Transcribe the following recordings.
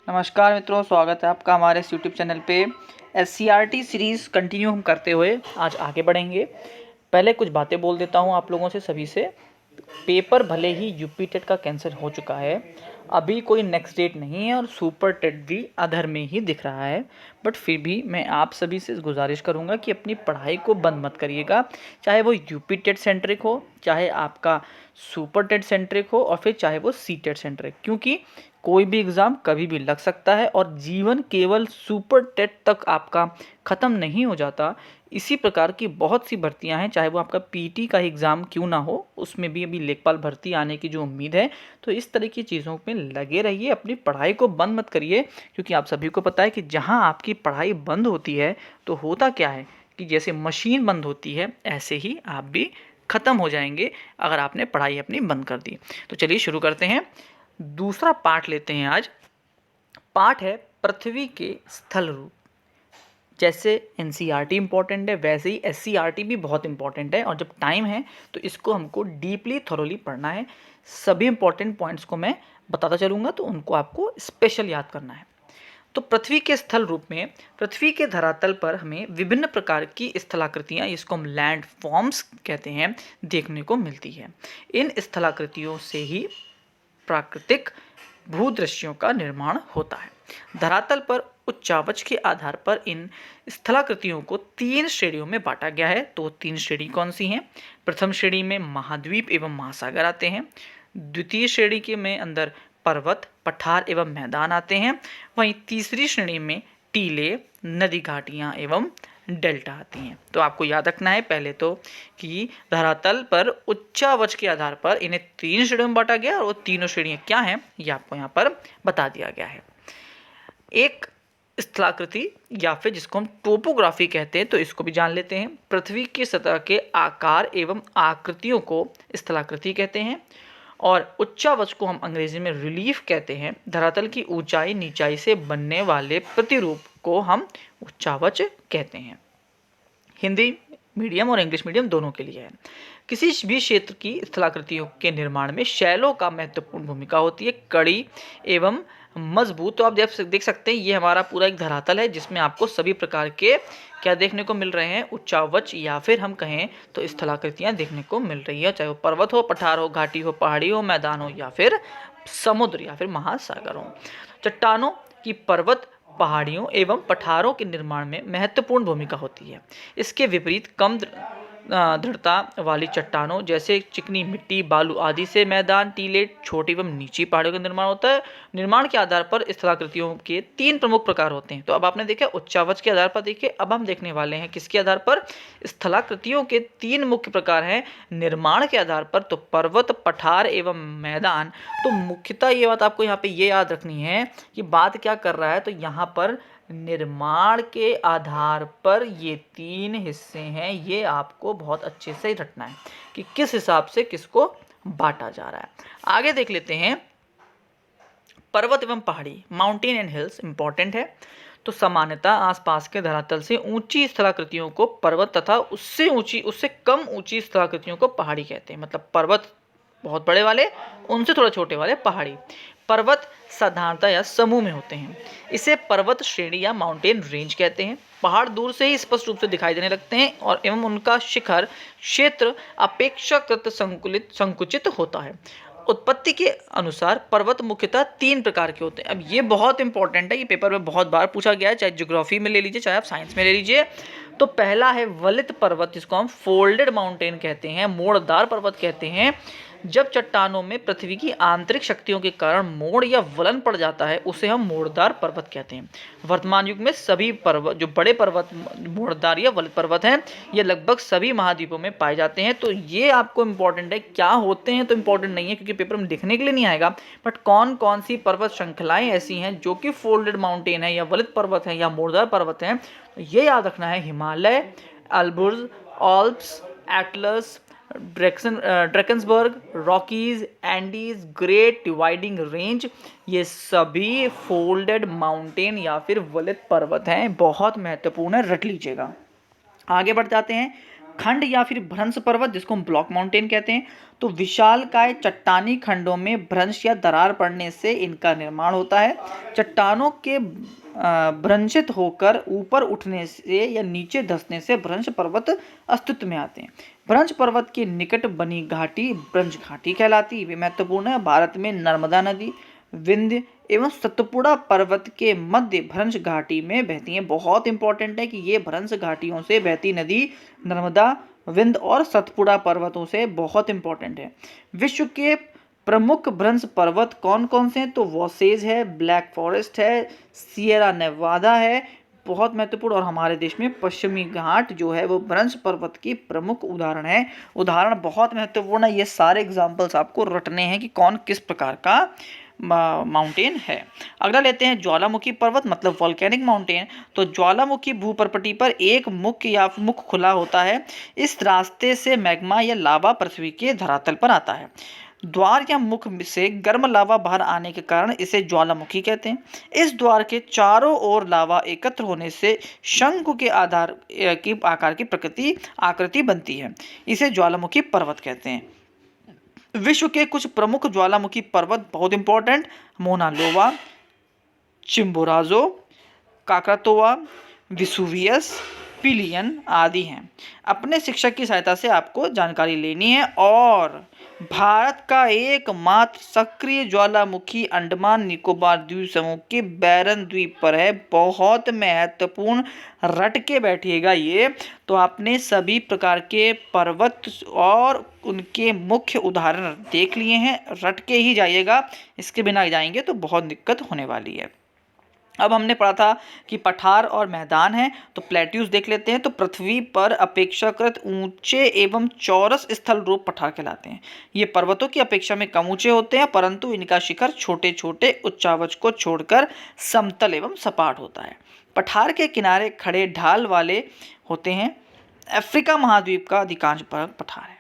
नमस्कार मित्रों, स्वागत है आपका हमारे इस यूट्यूब चैनल पे। SCRT सीरीज़ कंटिन्यू हम करते हुए आज आगे बढ़ेंगे। पहले कुछ बातें बोल देता हूँ आप लोगों से सभी से। पेपर भले ही यूपी टेट का कैंसिल हो चुका है, अभी कोई नेक्स्ट डेट नहीं है और सुपर टेट भी अधर में ही दिख रहा है, बट फिर भी मैं आप सभी से गुजारिश करूंगा कि अपनी पढ़ाई को बंद मत करिएगा। चाहे वो यूपी टेट सेंट्रिक हो, चाहे आपका सुपर टेट सेंट्रिक हो, और फिर चाहे वो सी टेट सेंट्रिक, क्योंकि कोई भी एग्ज़ाम कभी भी लग सकता है और जीवन केवल सुपर टेट तक आपका ख़त्म नहीं हो जाता। इसी प्रकार की बहुत सी भर्तियां हैं, चाहे वो आपका पीटी का एग्ज़ाम क्यों ना हो, उसमें भी अभी लेखपाल भर्ती आने की जो उम्मीद है। तो इस तरह की चीज़ों में लगे रहिए, अपनी पढ़ाई को बंद मत करिए, क्योंकि आप सभी को पता है कि जहां आपकी पढ़ाई बंद होती है तो होता क्या है कि जैसे मशीन बंद होती है, ऐसे ही आप भी ख़त्म हो जाएंगे अगर आपने पढ़ाई अपनी बंद कर दी। तो चलिए शुरू करते हैं। दूसरा पार्ट लेते हैं आज। पार्ट है पृथ्वी के स्थल रूप। जैसे एनसीईआरटी इंपॉर्टेंट है, वैसे ही एससीईआरटी भी बहुत इंपॉर्टेंट है, और जब टाइम है तो इसको हमको डीपली थॉरोली पढ़ना है। सभी इंपॉर्टेंट पॉइंट्स को मैं बताता चलूँगा, तो उनको आपको स्पेशल याद करना है। तो पृथ्वी के स्थल रूप में पृथ्वी के धरातल पर हमें विभिन्न प्रकार की स्थलाकृतियाँ, इसको हम लैंड फॉर्म्स कहते हैं, देखने को मिलती है। इन स्थलाकृतियों से ही प्राकृतिक भूदृश्यों का निर्माण होता है। धरातल पर उच्चावच के आधार पर इन स्थलाकृतियों को 3 श्रेणियों में बांटा गया है। तो 3 श्रेणी कौन सी हैं? प्रथम श्रेणी में महाद्वीप एवं महासागर आते हैं। द्वितीय श्रेणी के में अंदर पर्वत, पठार एवं मैदान आते हैं। वहीं तीसरी श्रेणी में टीले, नदी घाटियाँ एवं डेल्टा आती हैं। तो आपको याद रखना है पहले तो कि धरातल पर उच्चावच के आधार पर इन्हें 3 श्रेणियों में बांटा गया, और वो तीनों श्रेणियाँ क्या हैं ये आपको यहाँ पर बता दिया गया है। एक स्थलाकृति या फिर जिसको हम टोपोग्राफी कहते हैं, तो इसको भी जान लेते हैं। पृथ्वी की सतह के आकार एवं आकृतियों को स्थलाकृति कहते हैं, और उच्चावच को हम अंग्रेजी में रिलीफ कहते हैं। धरातल की ऊंचाई नीचाई से बनने वाले प्रतिरूप को हम उच्चावच कहते हैं। हिंदी मीडियम और इंग्लिश मीडियम दोनों के लिए है। किसी भी क्षेत्र की स्थलाकृतियों के निर्माण में शैलों का महत्वपूर्ण भूमिका होती है, कड़ी एवं मजबूत। तो आप देख सकते हैं ये हमारा पूरा एक धरातल है, जिसमें आपको सभी प्रकार के क्या देखने को मिल रहे हैं, उच्चावच या फिर हम कहें तो स्थलाकृतियां देखने को मिल रही है, चाहे वो पर्वत हो, पठार हो, घाटी हो, पहाड़ी हो, मैदान हो, या फिर समुद्र या फिर महासागर हो। चट्टानों की पर्वत, पहाड़ियों एवं पठारों के निर्माण में महत्वपूर्ण भूमिका होती है। इसके विपरीत कम दृढ़ता वाली चट्टानों जैसे चिकनी मिट्टी, बालू आदि से मैदान, टीले, छोटी एवं नीची पहाड़ियों का निर्माण होता है। निर्माण के आधार पर स्थलाकृतियों के 3 प्रमुख प्रकार होते हैं। तो अब आपने देखा उच्चावच के आधार पर, देखिए अब हम देखने वाले हैं किसके आधार पर? स्थलाकृतियों के 3 मुख्य प्रकार हैं निर्माण के आधार पर, तो पर्वत, पठार एवं मैदान। तो मुख्यतः ये बात आपको यहाँ पे ये याद रखनी है कि बात क्या कर रहा है, तो यहाँ पर निर्माण के आधार पर ये 3 हिस्से हैं। ये आपको बहुत अच्छे से रखना है कि किस हिसाब से किसको बांटा जा रहा है। आगे देख लेते हैं पर्वत एवं पहाड़ी, माउंटेन एंड हिल्स इंपॉर्टेंट है। तो सामान्यतः आसपास के धरातल से ऊंची स्थलाकृतियों को पर्वत तथा उससे कम ऊंची स्थलाकृतियों को पहाड़ी कहते हैं। मतलब पर्वत बहुत बड़े वाले, उनसे थोड़ा छोटे वाले पहाड़ी। पर्वत साधारणतः या समूह में होते हैं, इसे पर्वत श्रेणी या माउंटेन रेंज कहते हैं। पहाड़ दूर से ही स्पष्ट रूप से दिखाई देने लगते हैं और एवं उनका शिखर क्षेत्र अपेक्षाकृत संकुचित होता है। उत्पत्ति के अनुसार पर्वत मुख्यतः 3 प्रकार के होते हैं। अब ये बहुत इंपॉर्टेंट है, ये पेपर में बहुत बार पूछा गया है, चाहे ज्योग्राफी में ले लीजिए, चाहे आप साइंस में ले लीजिए। तो पहला है वलित पर्वत, जिसको हम फोल्डेड माउंटेन कहते हैं, मोड़दार पर्वत कहते हैं। जब चट्टानों में पृथ्वी की आंतरिक शक्तियों के कारण मोड़ या वलन पड़ जाता है, उसे हम मोड़दार पर्वत कहते हैं। वर्तमान युग में सभी पर्वत, जो बड़े पर्वत मोड़दार या वलित पर्वत हैं, ये लगभग सभी महाद्वीपों में पाए जाते हैं। तो ये आपको इंपॉर्टेंट है। क्या होते हैं तो इंपॉर्टेंट नहीं है, क्योंकि पेपर में लिखने के लिए नहीं आएगा, बट कौन कौन सी पर्वत श्रृंखलाएं ऐसी हैं जो कि फोल्डेड माउंटेन है या वलित पर्वत है या मोड़दार पर्वत हैं, तो ये याद रखना है। Himalaya, Alborz, Alps, Atlas, Drakensberg, Rockies, Andes, Great Dividing Range, ये सभी फोल्डेड माउंटेन या फिर वलित पर्वत हैं। बहुत महत्वपूर्ण है, रट लीजिएगा। आगे बढ़ जाते हैं। खंड या फिर भ्रंश पर्वत, जिसको हम ब्लॉक माउंटेन कहते हैं, तो विशालकाय चट्टानी खंडों में भ्रंश या दरार पड़ने से इनका निर्माण होता है। चट्टानों के भ्रंशित होकर ऊपर उठने से या नीचे धंसने से भ्रंश पर्वत अस्तित्व में आते हैं। भ्रंश पर्वत के निकट बनी घाटी भ्रंश घाटी कहलाती है। वे महत्वपूर्ण है। भारत में नर्मदा नदी, विंध्य एवं सतपुड़ा पर्वत के मध्य भ्रंश घाटी में बहती हैं। बहुत इंपॉर्टेंट है कि ये भ्रंश घाटियों से बहती नदी नर्मदा, विंध्य और सतपुड़ा पर्वतों से बहुत इंपॉर्टेंट है। विश्व के प्रमुख भ्रंश पर्वत कौन कौन से हैं? तो वोसेज है, ब्लैक फॉरेस्ट है, सियरा नेवादा है, बहुत महत्वपूर्ण। और हमारे देश में पश्चिमी घाट जो है वो भ्रंश पर्वत की प्रमुख उदाहरण है। उदाहरण बहुत महत्वपूर्ण है। ये सारे एग्जाम्पल्स आपको रटने हैं कि कौन किस प्रकार का माउंटेन है। अगला लेते हैं ज्वालामुखी पर्वत, मतलब वॉल्केनिक माउंटेन। तो ज्वालामुखी भूप्रपटी पर एक मुख खुला होता है। इस रास्ते से मैग्मा या लावा पृथ्वी के धरातल पर आता है। द्वार या मुख से गर्म लावा बाहर आने के कारण इसे ज्वालामुखी कहते हैं। इस द्वार के चारों ओर लावा एकत्र होने से शंकु के आकार की आकृति बनती है। इसे ज्वालामुखी पर्वत कहते हैं। विश्व के कुछ प्रमुख ज्वालामुखी पर्वत बहुत important: Mauna Loa, Chimborazo, Krakatoa, Vesuvius, पिलियन आदि हैं। अपने शिक्षक की सहायता से आपको जानकारी लेनी है। और भारत का एकमात्र सक्रिय ज्वालामुखी अंडमान निकोबार द्वीप समूह के बैरन द्वीप पर है। बहुत महत्वपूर्ण, रट के बैठिएगा ये। तो आपने सभी प्रकार के पर्वत और उनके मुख्य उदाहरण देख लिए हैं, रट के ही जाइएगा। इसके बिना जाएंगे तो बहुत दिक्कत होने वाली है। अब हमने पढ़ा था कि पठार और मैदान है, तो प्लेट्यूज देख लेते हैं। तो पृथ्वी पर अपेक्षाकृत ऊंचे एवं चौरस स्थल रूप पठार कहलाते हैं। ये पर्वतों की अपेक्षा में कम ऊंचे होते हैं, परंतु इनका शिखर छोटे छोटे उच्चावच को छोड़कर समतल एवं सपाट होता है। पठार के किनारे खड़े ढाल वाले होते हैं। अफ्रीका महाद्वीप का अधिकांश भाग पठार है।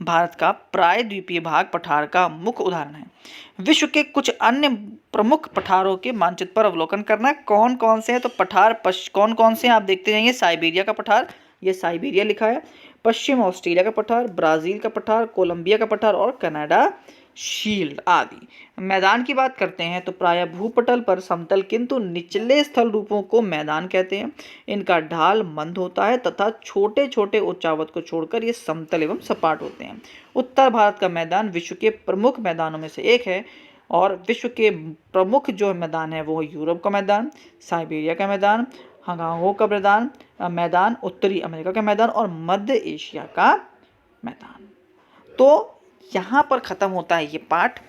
भारत का प्रायद्वीपीय भाग पठार का मुख्य उदाहरण है। विश्व के कुछ अन्य प्रमुख पठारों के मानचित्र पर अवलोकन करना। कौन कौन से हैं? तो पठार कौन कौन से हैं आप देखते जाएंगे। साइबेरिया का पठार, ये साइबेरिया लिखा है। पश्चिम ऑस्ट्रेलिया का पठार, ब्राजील का पठार, कोलंबिया का पठार और कनाडा शील्ड आदि। मैदान की बात करते हैं तो प्रायः भूपटल पर समतल किंतु निचले स्थल रूपों को मैदान कहते हैं। इनका ढाल मंद होता है तथा छोटे छोटे उच्चावत को छोड़कर ये समतल एवं सपाट होते हैं। उत्तर भारत का मैदान विश्व के प्रमुख मैदानों में से एक है। और विश्व के प्रमुख जो मैदान है वो यूरोप का मैदान, साइबेरिया का मैदान, हंगांगो का मैदान, उत्तरी अमेरिका का मैदान और मध्य एशिया का मैदान। तो यहाँ पर ख़त्म होता है ये पार्ट।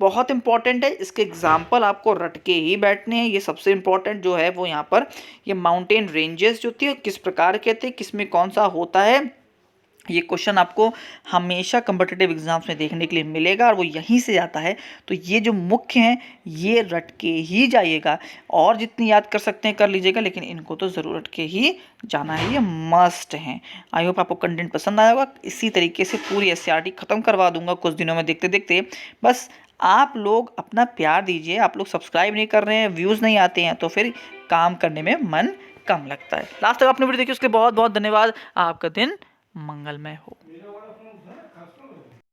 बहुत इंपॉर्टेंट है, इसके एग्जाम्पल आपको रट के ही बैठने हैं। ये सबसे इंपॉर्टेंट जो है वो यहाँ पर ये माउंटेन रेंजेस जो थी किस प्रकार के थे, किसमें कौन सा होता है, ये क्वेश्चन आपको हमेशा कम्पिटिटिव एग्जाम्स में देखने के लिए मिलेगा और वो यहीं से जाता है। तो ये जो मुख्य हैं ये रट के ही जाइएगा, और जितनी याद कर सकते हैं कर लीजिएगा, लेकिन इनको तो ज़रूर रट के ही जाना है, ये मस्ट हैं। आई होप आपको कंटेंट पसंद आया होगा। इसी तरीके से पूरी एससीईआरटी ख़त्म करवा दूंगा कुछ दिनों में देखते देखते। बस आप लोग अपना प्यार दीजिए। आप लोग सब्सक्राइब नहीं कर रहे हैं, व्यूज़ नहीं आते हैं, तो फिर काम करने में मन कम लगता है। लास्ट तक आपने वीडियो देखी उसके लिए बहुत बहुत धन्यवाद। आपका दिन मंगलमय हो।